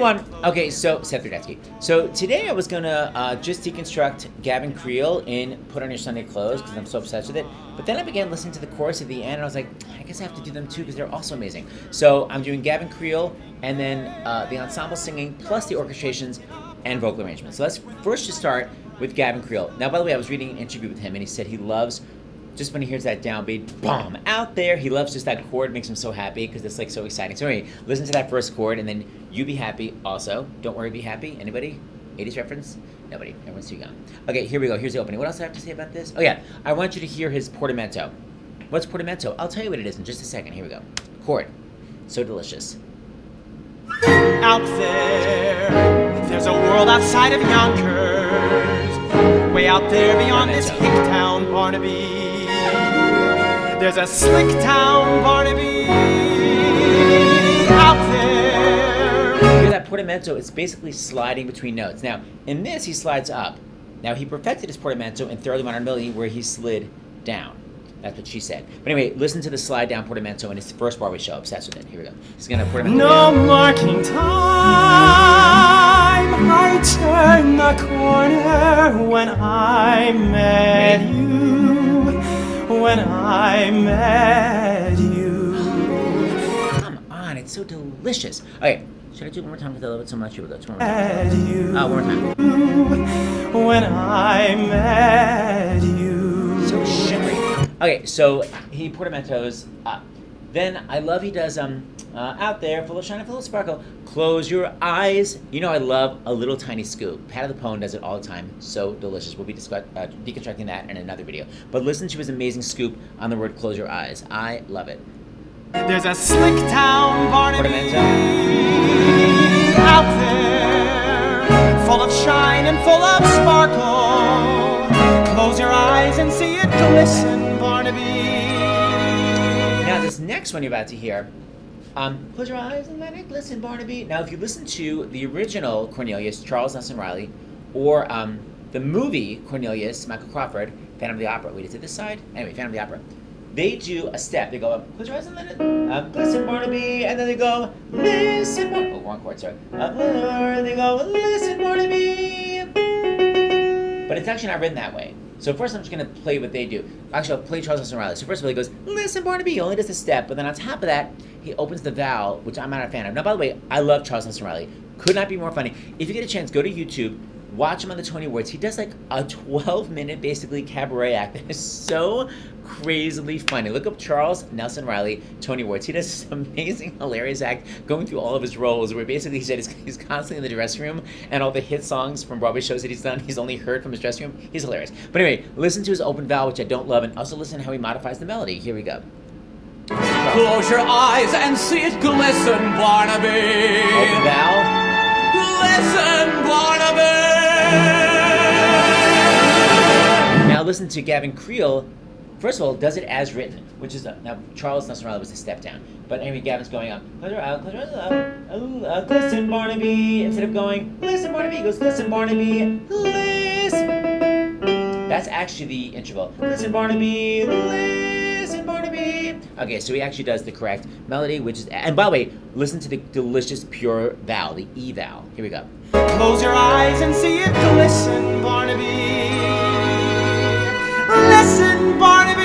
everyone. Okay, so Seth Rudetsky. So today I was gonna just deconstruct Gavin Creel in "Put On Your Sunday Clothes" because I'm so obsessed with it. But then I began listening to the chorus at the end, and I was like, I guess I have to do them too because they're also amazing. So I'm doing Gavin Creel and then the ensemble singing plus the orchestrations and vocal arrangements. So let's first just start with Gavin Creel. Now, by the way, I was reading an interview with him, and he said he loves just when he hears that downbeat, boom, out there, he loves just that chord, makes him so happy because it's like so exciting. So anyway, listen to that first chord and then you be happy also. Don't worry, be happy. Anybody? 80s reference? Nobody. Everyone's too young. Okay, here we go. Here's the opening. What else do I have to say about this? Oh yeah, I want you to hear his portamento. What's portamento? I'll tell you what it is in just a second. Here we go. Chord. So delicious. Out there's a world outside of Yonkers, way out there beyond this hick town, Barnaby. There's a slick town, Barnaby, out there. Hear that portamento? It's basically sliding between notes. Now, in this, he slides up. Now, he perfected his portamento in Thoroughly Modern Melody, where he slid down. That's what she said. But anyway, listen to the slide down portamento in his first Broadway show. Obsessed with it. Here we go. He's gonna portamento. No marking time. I turn the corner when I met you. When I met you. Come on, it's so delicious. Okay, should I do it one more time because I love it so much? Here we go. One more time. One more time. When I met you. So shimmery. Okay, so he portamentos up. Then I love he does out there, full of shine and full of sparkle. Close your eyes. You know I love a little tiny scoop. Pat of the Pone does it all the time. So delicious. We'll be deconstructing that in another video. But listen to his amazing scoop on the word close your eyes. I love it. There's a slick town, Barnaby, out there, full of shine and full of sparkle. Close your eyes and see it glisten, Barnaby. Now this next one you're about to hear, close your eyes and let it glisten, Barnaby. Now if you listen to the original Cornelius, Charles Nelson Riley, or the movie Cornelius, Michael Crawford, Phantom of the Opera. Wait, is it this side? Anyway, Phantom of the Opera. They do a step. They go, close your eyes and let it glisten, Barnaby. And then they go, listen, Barnaby. Oh, wrong chord, sorry. They go, listen, Barnaby. But it's actually not written that way. So first I'm just going to play what they do. Actually, I'll play Charles Nelson Riley. So first of all, he goes, listen, Barnaby. He only does the step. But then on top of that, he opens the vowel, which I'm not a fan of. Now, by the way, I love Charles Nelson Riley. Could not be more funny. If you get a chance, go to YouTube. Watch him on the Tony Awards. He does like a 12-minute, basically, cabaret act that is so crazily funny. Look up Charles Nelson Riley, Tony Awards. He does this amazing, hilarious act going through all of his roles where basically he said he's constantly in the dressing room and all the hit songs from Broadway shows that he's done, he's only heard from his dressing room. He's hilarious. But anyway, listen to his open vowel, which I don't love, and also listen to how he modifies the melody. Here we go. Close your eyes and see it glisten, Barnaby. Open vowel. Glisten, Barnaby. Now listen to Gavin Creel. First of all, does it as written, which is now Charles Nelson Riley was a step down. But anyway, Gavin's going up. Close your eyes, listen, Barnaby. Instead of going, listen, Barnaby, he goes, listen, Barnaby, listen. That's actually the interval. Listen, Barnaby, listen, Barnaby. Okay, so he actually does the correct melody, which is, and by the way, listen to the delicious pure vowel, the E vowel. Here we go. Close your eyes and see it glisten, Barnaby. Listen, Barnaby.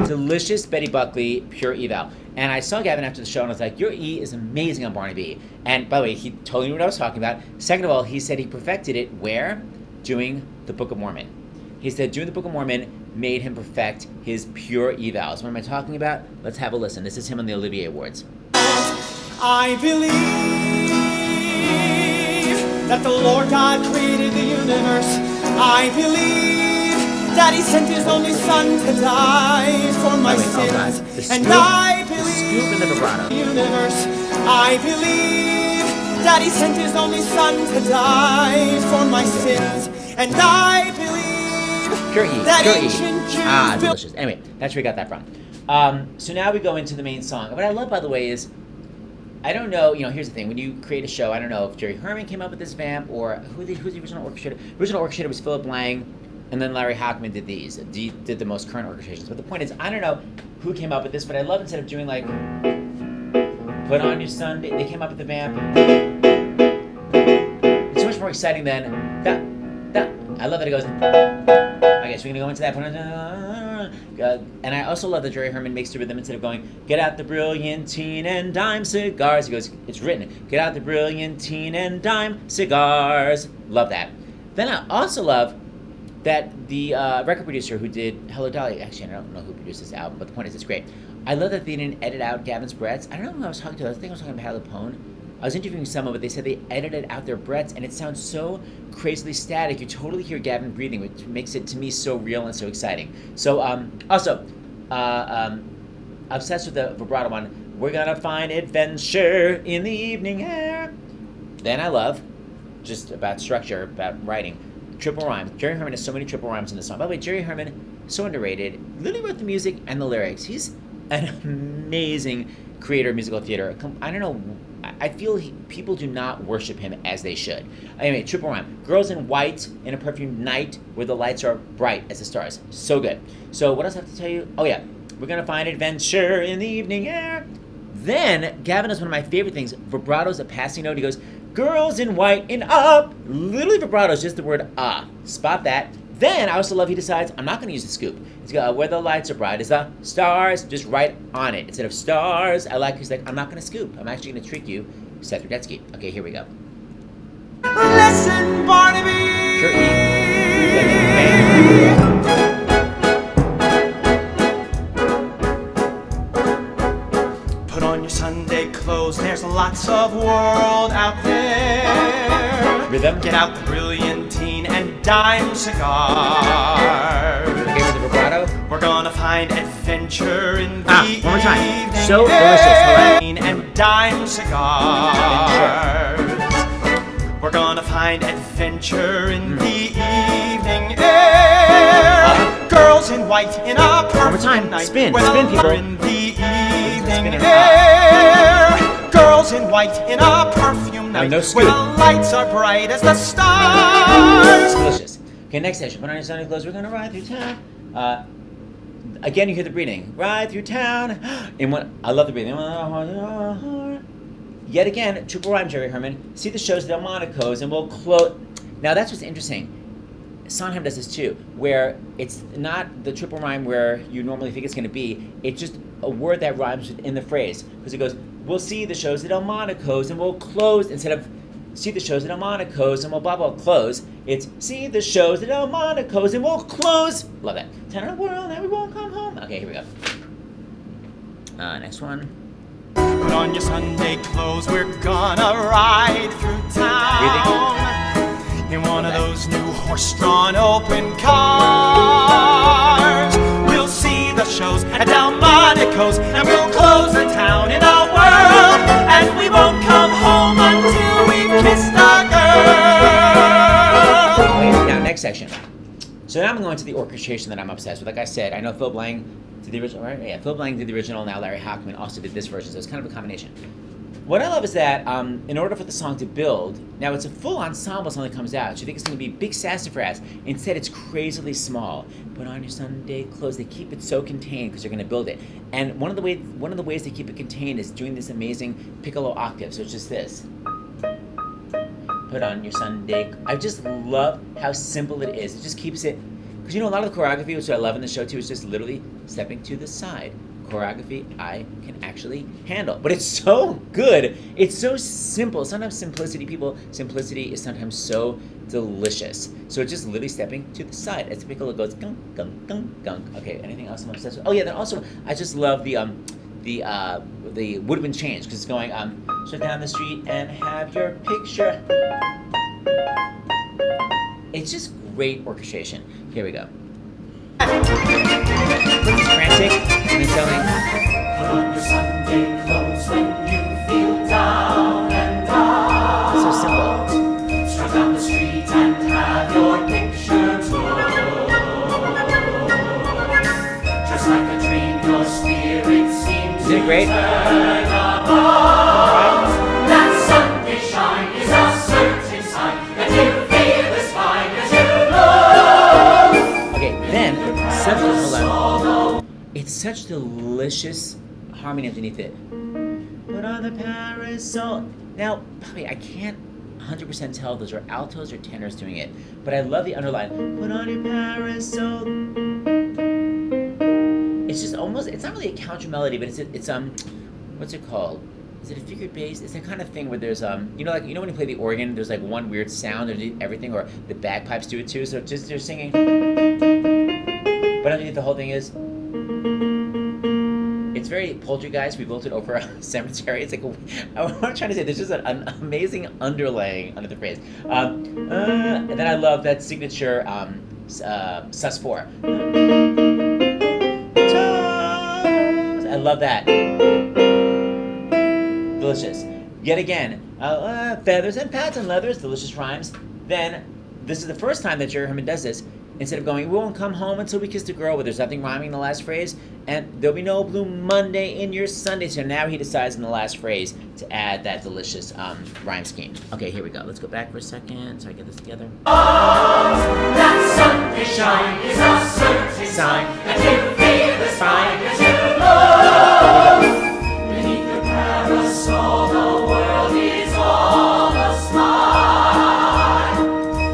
Delicious Betty Buckley pure E vowel. And I saw Gavin after the show and I was like, your E is amazing on Barnaby. And by the way, he totally knew what I was talking about. Second of all, he said he perfected it where? Doing the Book of Mormon. He said doing the Book of Mormon made him perfect his pure E vowels. What am I talking about? Let's have a listen. This is him on the Olivier Awards. I believe that the Lord God created the universe. I believe that He sent His only Son to die for my sins. And I believe the universe. I believe that He sent His only Son to die for my sins. And I believe pure E, that pure ancient E. Jews Delicious. Anyway, that's where we got that from. So now we go into the main song. What I love, by the way, is I don't know, here's the thing. When you create a show, I don't know if Jerry Herman came up with this vamp or who's the original orchestrator. The original orchestrator was Philip Lang, and then Larry Hockman did these, did the most current orchestrations. But the point is, I don't know who came up with this, but I love instead of doing like, Put on your Sunday. They came up with the vamp. It's so much more exciting than that. I love that it goes. Okay, so we're gonna go into that. And I also love that Jerry Herman makes the rhythm instead of going, get out the Brilliantine and Dime cigars. He goes, it's written, get out the Brilliantine and Dime cigars. Love that. Then I also love that the record producer who did Hello Dolly, actually I don't know who produced this album, but the point is it's great. I love that they didn't edit out Gavin's breaths. I don't know who I was talking to. I think I was talking about Hattie Lapone. I was interviewing someone, but they said they edited out their breaths, and it sounds so crazily static. You totally hear Gavin breathing, which makes it, to me, so real and so exciting. So, also, obsessed with the vibrato one. We're gonna find adventure in the evening air. Then I love, just about structure, about writing, triple rhyme. Jerry Herman has so many triple rhymes in the song. By the way, Jerry Herman, so underrated. Literally wrote the music and the lyrics. He's an amazing creator of musical theater. I don't know. I feel people do not worship him as they should. Anyway, triple rhyme. Girls in white in a perfumed night where the lights are bright as the stars. So good. So what else I have to tell you? Oh yeah, we're gonna find adventure in the evening air. Then Gavin does one of my favorite things. Vibrato's a passing note. He goes, girls in white in up. Literally vibrato is just the word ah. Spot that. Then I also love he decides I'm not going to use the scoop. He's got where the lights are bright is the stars, just right on it. Instead of stars, I like he's like, I'm not going to scoop. I'm actually going to trick you, Seth Rudetsky. Okay, here we go. Listen, Barnaby. Sure, E. Put on your Sunday clothes. There's lots of world out there. Rhythm. Get out the Brilliantine and Dime cigars. Okay, with the vibrato. We're gonna find adventure in the one more time. evening So delicious. air. And Dime cigars. We're gonna find adventure in the evening air. Girls in white in a perfect time. night. Spin. With Spin, a people. in the evening Spin it air. Girls in white in a perfume night. no Where scoop. the lights are bright as the stars. Delicious. Okay, next section. Put on your Sunday clothes. We're gonna ride through town. Again, you hear the breathing. Ride through town. And what I love the breathing. Yet again, triple rhyme, Jerry Herman. See the shows at Delmonico's, and we'll close. Now that's what's interesting. Sondheim does this too, where it's not the triple rhyme where you normally think it's going to be. It's just a word that rhymes within the phrase. Because it goes, we'll see the shows at Delmonico's, and we'll close. Instead of see the shows at Delmonico's, and we'll blah blah close. It's see the shows at Delmonico's, and we'll close. Love that. Turn the world, and we won't come home. Okay, here we go. Next one. Put on your Sunday clothes, we're gonna ride through town in one of those new horse-drawn open cars. We'll see the shows at Delmonico's, and we'll close the town in a whirl, and we won't come home until we've kissed a girl. Okay, now next section. So now I'm going to the orchestration that I'm obsessed with. Like I said, I know Phil Blang did the original, right? Yeah, Phil Blang did the original. Now Larry Hockman also did this version, so it's kind of a combination. What I love is that in order for the song to build, now it's a full ensemble song that comes out. So you think it's going to be big sassafras. Instead, it's crazily small. Put on your Sunday clothes. They keep it so contained because they're going to build it. And one of the ways they keep it contained is doing this amazing piccolo octave. So it's just this. Put on your Sunday. I just love how simple it is. It just keeps it, because you know a lot of the choreography, which I love in the show too, is just literally stepping to the side. Choreography I can actually handle, but it's so good. It's so simple. Sometimes simplicity is sometimes so delicious. So it's just literally stepping to the side as the piccolo goes gunk gunk gunk gunk. Okay, anything else I'm obsessed with? Oh yeah, then also I just love the woodwind change because it's going so down the street and have your picture. It's just great orchestration. Here we go. It's frantic and it's going. Put on your Sunday clothes when you feel down and out. So simple. Strut down the street and have your picture took. Just like a dream, your spirit seems Isn't it great? to turn about. That Sunday shine is a certain sign that you feel as fine as you look. Okay, then hold on. It's such delicious harmony underneath it. Put Put on the parasol. Now, Bobby, I can't 100% tell if those are altos or tenors doing it, but I love the underline. Put on your parasol. It's just almost, it's not really a counter melody, but it's what's it called? Is it a figured bass? It's the kind of thing where there's you know, like, you know when you play the organ, there's like one weird sound underneath everything, or the bagpipes do it too. So just they're singing, but underneath the whole thing is. It's very Poltergeist. We built it over a cemetery. It's like what I'm trying to say. There's just an amazing underlaying under the phrase. And then I love that signature sus4. I love that. Delicious. Yet again, feathers and pads and leathers, delicious rhymes. Then, this is the first time that Jerry Herman does this. Instead of going, we won't come home until we kissed a girl, where there's nothing rhyming in the last phrase, and there'll be no blue Monday in your Sunday. So now he decides in the last phrase to add that delicious rhyme scheme. Okay, here we go. Let's go back for a second so I get this together. That Sunday shine is a certain sign that you feel the spine as you glow. Beneath the parasol, the world is all a smile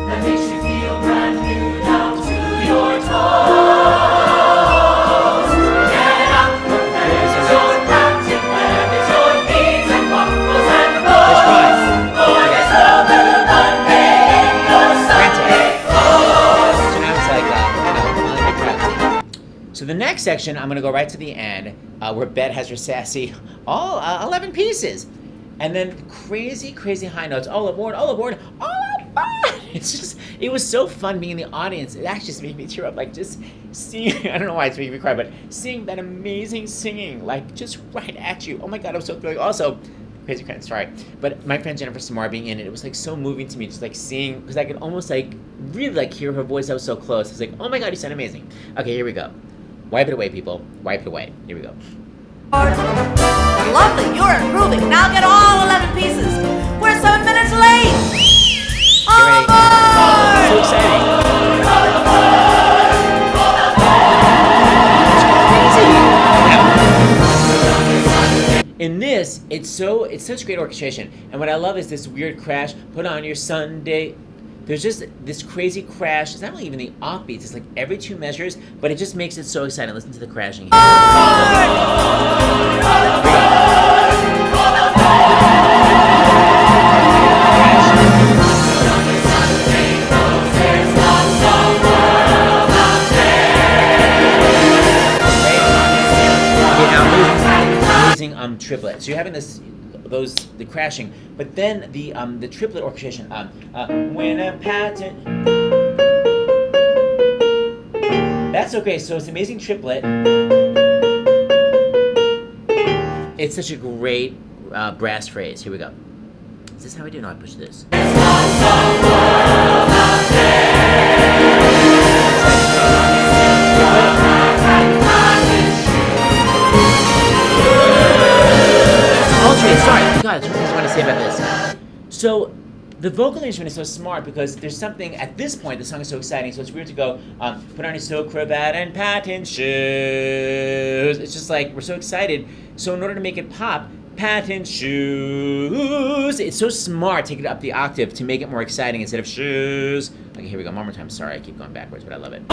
that makes you feel brand new down to your toes. Get up, prepare your captain, wear your beads and buckles and bows. For there's no blue Monday in your Sunday clothes. So now it's like, so the next section, I'm going to go right to the end, where Bet has her sassy, all 11 pieces. And then crazy, crazy high notes. All aboard, all aboard, all aboard. It's just, it was so fun being in the audience. It actually just made me tear up, like just seeing, I don't know why it's making me cry, but seeing that amazing singing, like just right at you. Oh my God, I'm so thrilling. Also, crazy friend, sorry. But my friend Jennifer Samar being in it, it was like so moving to me, just like seeing, because I could almost like really like hear her voice. I was so close. I was like, oh my God, you sound amazing. Okay, here we go. Wipe it away, people. Wipe it away. Here we go. Lovely, you're improving. Now get all 11 pieces. We're 7 minutes late. Get All ready. aboard! So exciting. In this, it's such great orchestration. And what I love is this weird crash. Put on your Sunday. There's just this crazy crash. It's not really even the offbeats. It's like every 2 measures, but it just makes it so exciting. Listen to the crashing here. Amazing triplet. So you're having the crashing, but then the triplet orchestration. When a pattern. That's okay. So it's an amazing triplet. It's such a great brass phrase. Here we go. Is this how we do? No, I push this. Sorry, God, that's what I want to say about this. So, the vocal arrangement is so smart because there's something, at this point, the song is so exciting, so it's weird to go, put on your silk cravat and patent shoes. It's just like, we're so excited. So in order to make it pop, patent shoes, it's so smart to get up the octave to make it more exciting instead of shoes. Okay, here we go, one more time. Sorry, I keep going backwards, but I love it.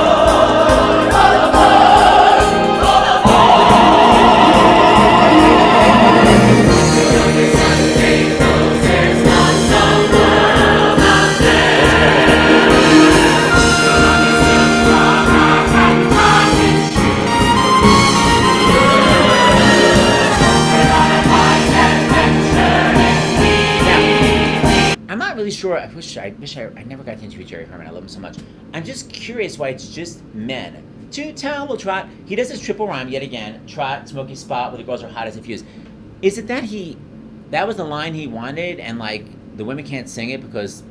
Sure, I wish I never got to interview Jerry Herman. I love him so much. I'm just curious why it's just men. To town will trot. He does his triple rhyme yet again. Trot, smoky spot, where the girls are hot as a fuse. Is it that that was the line he wanted, and like the women can't sing it because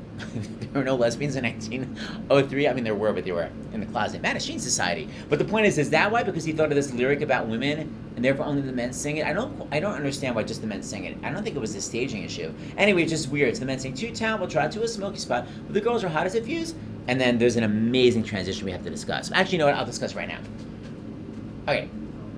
there were no lesbians in 1903? I mean, there were, but they were in the closet. Mattachine Society. But the point is that why? Because he thought of this lyric about women, and therefore only the men sing it? I don't understand why just the men sing it. I don't think it was a staging issue. Anyway, it's just weird. So the men sing, to town, we'll trot to a smoky spot, where the girls are hot as a fuse. And then there's an amazing transition we have to discuss. Actually, you know what? I'll discuss right now. Okay.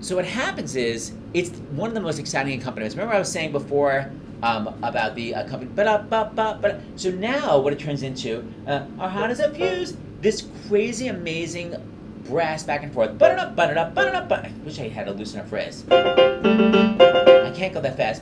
So what happens is, it's one of the most exciting accompaniments. Remember I was saying before about the accompaniment, so now what it turns into, our heart is a fuse, this crazy, amazing brass back and forth. I wish I had a loosen up phrase. I can't go that fast.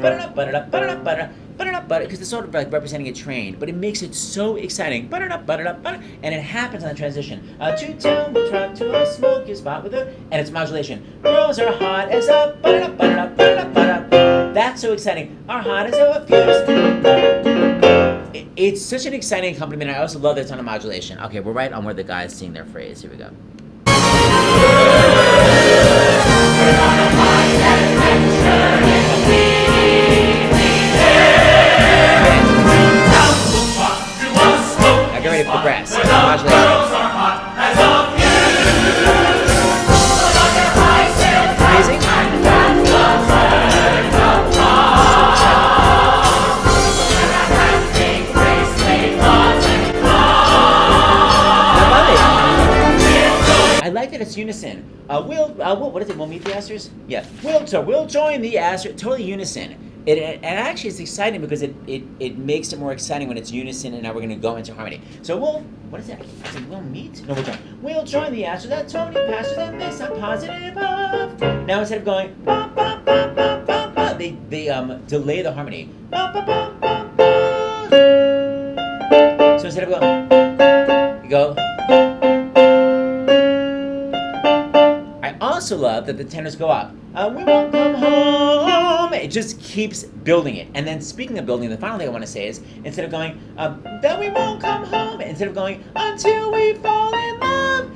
Because it's sort of like representing a train, but it makes it so exciting. And it happens on the transition. To town, the truck to a smoky spot with a, and it's modulation. Girls are hot as a That's so exciting. Our hot as a fuse. It's such an exciting accompaniment. I also love that it's on a modulation. Okay, we're right on where the guys sing their phrase. Here we go. Now get ready for the brass. Modulation. Amazing. I like that it's unison. What is it? We'll meet the Astors? Yeah. We'll join the Astors. Totally unison. And actually it's exciting because it makes it more exciting when it's unison, and now we're going to go into harmony. So what is that? I said we'll meet? No, we'll join. We'll join the Astors that Tony pastors and this I'm positive of. Now instead of going ba, ba, ba, ba, ba, ba, they delay the harmony. Ba, ba, ba, ba, ba. So instead of going, you go. I also love that the tenors go up. We won't come home. It just keeps building it. And then speaking of building, the final thing I want to say is, instead of going, that we won't come home, instead of going, until we fall in love.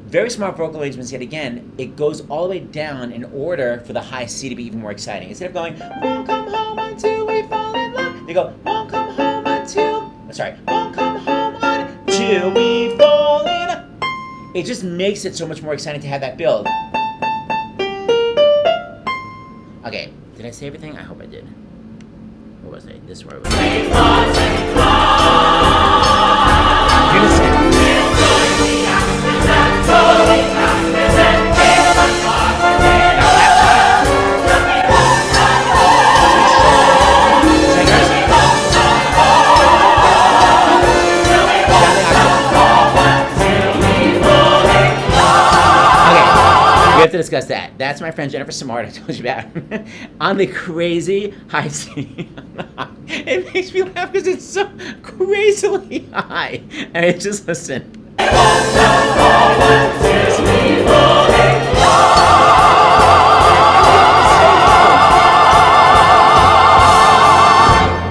Very smart vocal arrangements yet again. It goes all the way down in order for the high C to be even more exciting. Instead of going, won't come home until we fall in love, they go, won't come home until, won't come home until we fall in love. It just makes it so much more exciting to have that build. Okay, did I say everything? I hope I did. What was I? This is where I was. Unison. We have to discuss that. That's my friend Jennifer Simard I told you about. On the crazy high C. It makes me laugh because it's so crazily high. I mean, just listen.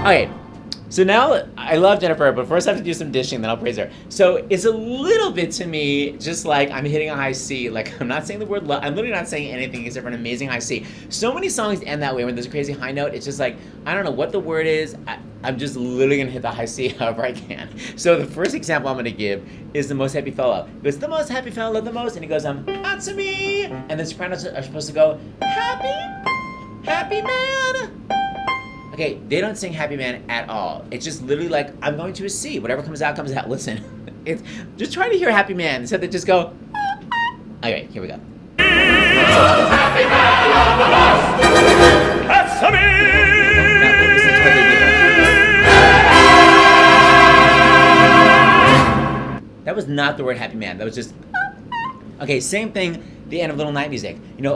Okay, so now I love Jennifer, but first I have to do some dishing, then I'll praise her. So it's a little bit to me just like I'm hitting a high C. Like, I'm not saying the word love. I'm literally not saying anything except for an amazing high C. So many songs end that way when there's a crazy high note. It's just like, I don't know what the word is. I'm just literally going to hit the high C however I can. So the first example I'm going to give is The Most Happy Fellow. He goes, the most happy fellow the most. And he goes, not to me. And the sopranos are supposed to go, happy man. Okay, they don't sing Happy Man at all. It's just literally like, I'm going to a C. Whatever comes out, comes out. Listen, it's just try to hear Happy Man instead they just go. Okay, here we go. Happy man of the most. That's to me. Now, listen to what they do. That was not the word Happy Man. That was just. Okay, same thing. The end of Little Night Music. You know,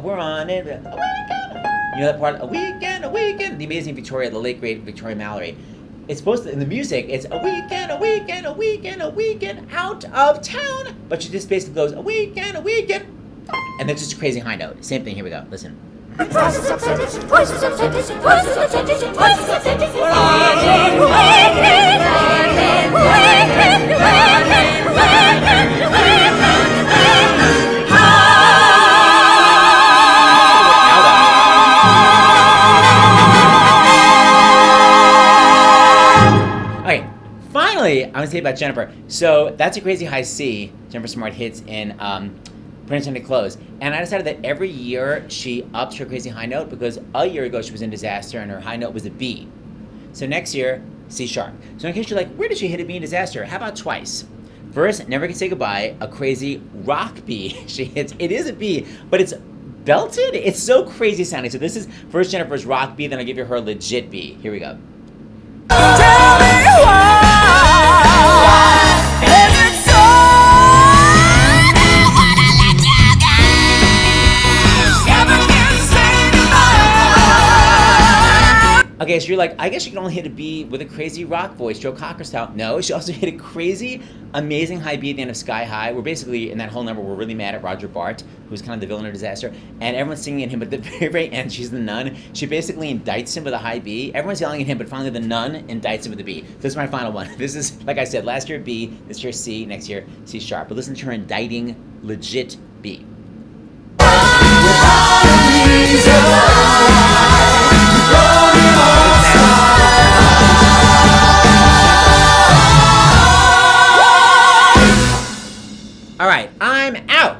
we're on it. You know that part? A weekend. The Amazing Victoria, the late great Victoria Mallory. It's supposed to, in the music, it's a weekend out of town. But she just basically goes, a weekend. And then just a crazy high note. Same thing, here we go, listen. Finally, I'm going to say about Jennifer. So that's a crazy high C Jennifer Simard hits in Pretending to Close. And I decided that every year she ups her crazy high note because a year ago she was in Disaster and her high note was a B. So next year, C sharp. So in case you're like, where did she hit a B in Disaster? How about twice? First, Never Can Say Goodbye, a crazy rock B. She hits. It is a B, but it's belted. It's so crazy sounding. So this is first Jennifer's rock B, then I'll give you her legit B. Here we go. Tell me why is it so? Never can say goodbye. Okay, so you're like, I guess she can only hit a B with a crazy rock voice, Joe Cocker style. No, she also hit a crazy, amazing high B at the end of Sky High. We're basically, in that whole number, we're really mad at Roger Bart, who's kind of the villain of Disaster, and everyone's singing at him, but at the very, very end, she's the nun. She basically indicts him with a high B. Everyone's yelling at him, but finally the nun indicts him with a B. This is my final one. This is, like I said, last year B, this year C, next year C sharp. But listen to her indicting legit B. All right, I'm out.